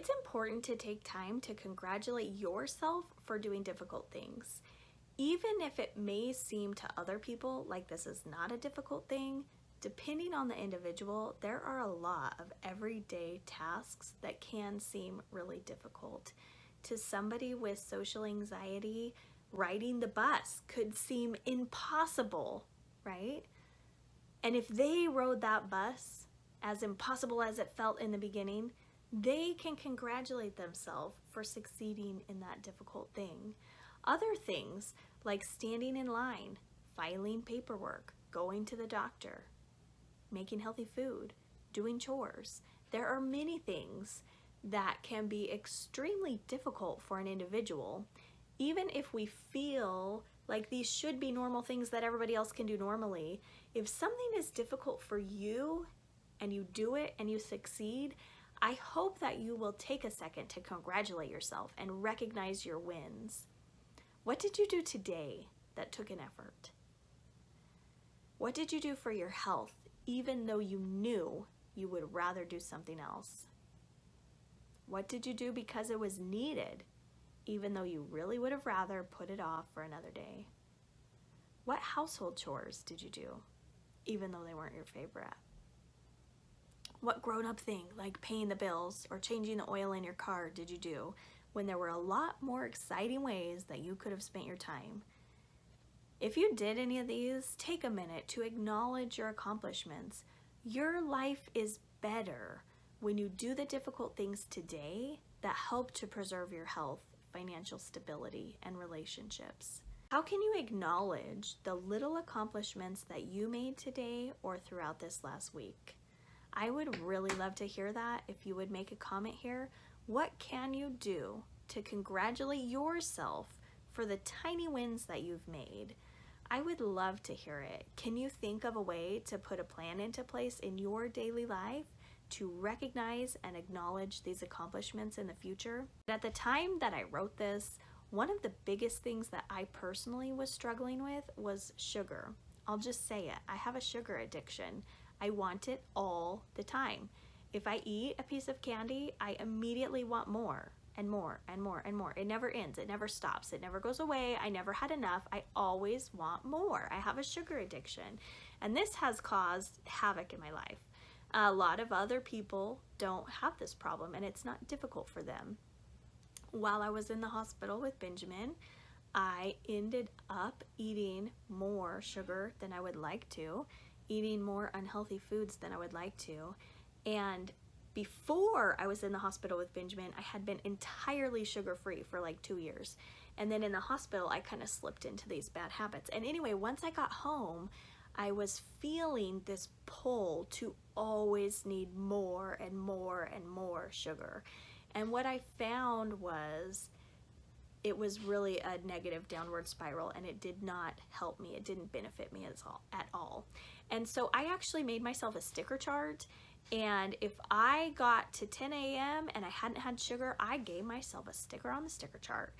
It's important to take time to congratulate yourself for doing difficult things. Even if it may seem to other people like this is not a difficult thing, depending on the individual, there are a lot of everyday tasks that can seem really difficult. To somebody with social anxiety, riding the bus could seem impossible, right? And if they rode that bus, as impossible as it felt in the beginning, they can congratulate themselves for succeeding in that difficult thing. Other things like standing in line, filing paperwork, going to the doctor, making healthy food, doing chores. There are many things that can be extremely difficult for an individual, even if we feel like these should be normal things that everybody else can do normally. If something is difficult for you and you do it and you succeed, I hope that you will take a second to congratulate yourself and recognize your wins. What did you do today that took an effort? What did you do for your health, even though you knew you would rather do something else? What did you do because it was needed, even though you really would have rather put it off for another day? What household chores did you do, even though they weren't your favorite? What grown-up thing, like paying the bills or changing the oil in your car, did you do when there were a lot more exciting ways that you could have spent your time? If you did any of these, take a minute to acknowledge your accomplishments. Your life is better when you do the difficult things today that help to preserve your health, financial stability, and relationships. How can you acknowledge the little accomplishments that you made today or throughout this last week? I would really love to hear that. If you would make a comment here, what can you do to congratulate yourself for the tiny wins that you've made? I would love to hear it. Can you think of a way to put a plan into place in your daily life to recognize and acknowledge these accomplishments in the future? At the time that I wrote this, one of the biggest things that I personally was struggling with was sugar. I'll just say it. I have a sugar addiction. I want it all the time. If I eat a piece of candy, I immediately want more and more and more and more. It never ends. It never stops. It never goes away. I never had enough. I always want more. I have a sugar addiction, and this has caused havoc in my life. A lot of other people don't have this problem, and it's not difficult for them. While I was in the hospital with Benjamin, I ended up eating more sugar than I would like to, eating more unhealthy foods than I would like to. And before I was in the hospital with Benjamin, I had been entirely sugar-free for like 2 years. And then in the hospital, I kind of slipped into these bad habits. And anyway, once I got home, I was feeling this pull to always need more and more and more sugar. And what I found was it was really a negative downward spiral, and it did not help me. It didn't benefit me at all. And so I actually made myself a sticker chart, and if I got to 10 a.m. and I hadn't had sugar, I gave myself a sticker on the sticker chart.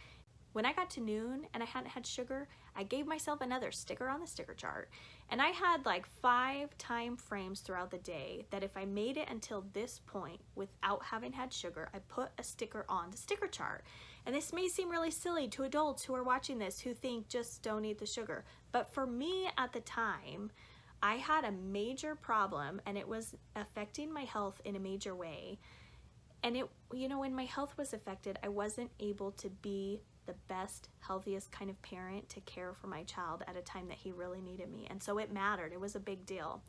When I got to noon and I hadn't had sugar, I gave myself another sticker on the sticker chart. And I had like 5 time frames throughout the day that if I made it until this point without having had sugar, I put a sticker on the sticker chart. And this may seem really silly to adults who are watching this who think just don't eat the sugar. But for me at the time, I had a major problem, and it was affecting my health in a major way. And when my health was affected, I wasn't able to be the best, healthiest kind of parent to care for my child at a time that he really needed me. And so it mattered. It was a big deal.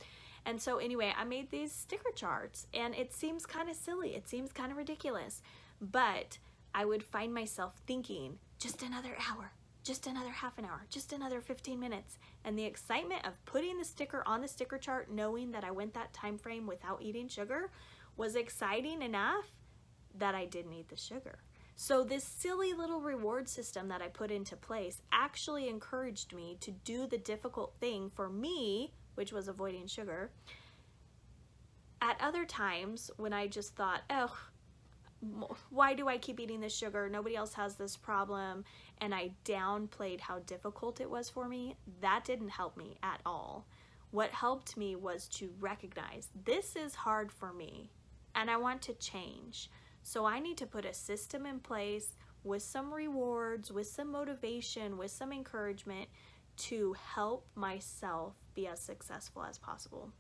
And so anyway, I made these sticker charts, and it seems kind of silly. It seems kind of ridiculous. But I would find myself thinking, just another hour, just another half an hour, just another 15 minutes. And the excitement of putting the sticker on the sticker chart, knowing that I went that time frame without eating sugar, was exciting enough that I didn't eat the sugar. So this silly little reward system that I put into place actually encouraged me to do the difficult thing for me, which was avoiding sugar. At other times when I just thought, oh, why do I keep eating this sugar? Nobody else has this problem. And I downplayed how difficult it was for me. That didn't help me at all. What helped me was to recognize this is hard for me and I want to change. So I need to put a system in place with some rewards, with some motivation, with some encouragement to help myself be as successful as possible.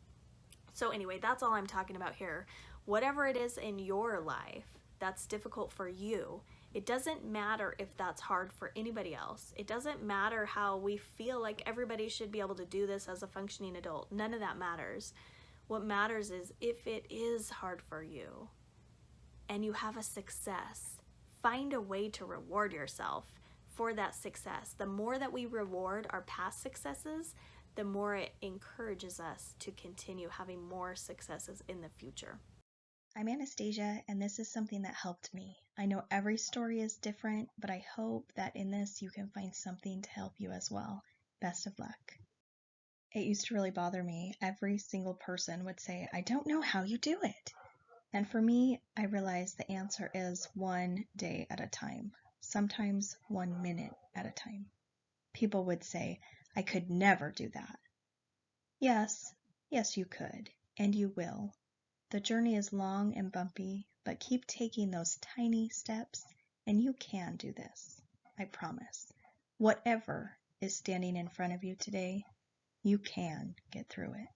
So, anyway, that's all I'm talking about here. Whatever it is in your life that's difficult for you, it doesn't matter if that's hard for anybody else. It doesn't matter how we feel like everybody should be able to do this as a functioning adult. None of that matters. What matters is if it is hard for you and you have a success, find a way to reward yourself for that success. The more that we reward our past successes, the more it encourages us to continue having more successes in the future. I'm Anastasia, and this is something that helped me. I know every story is different, but I hope that in this you can find something to help you as well. Best of luck. It used to really bother me. Every single person would say, "I don't know how you do it." And for me, I realized the answer is 1 day at a time, sometimes 1 minute at a time. People would say, "I could never do that." Yes, yes, you could, and you will. The journey is long and bumpy, but keep taking those tiny steps, and you can do this. I promise. Whatever is standing in front of you today, you can get through it.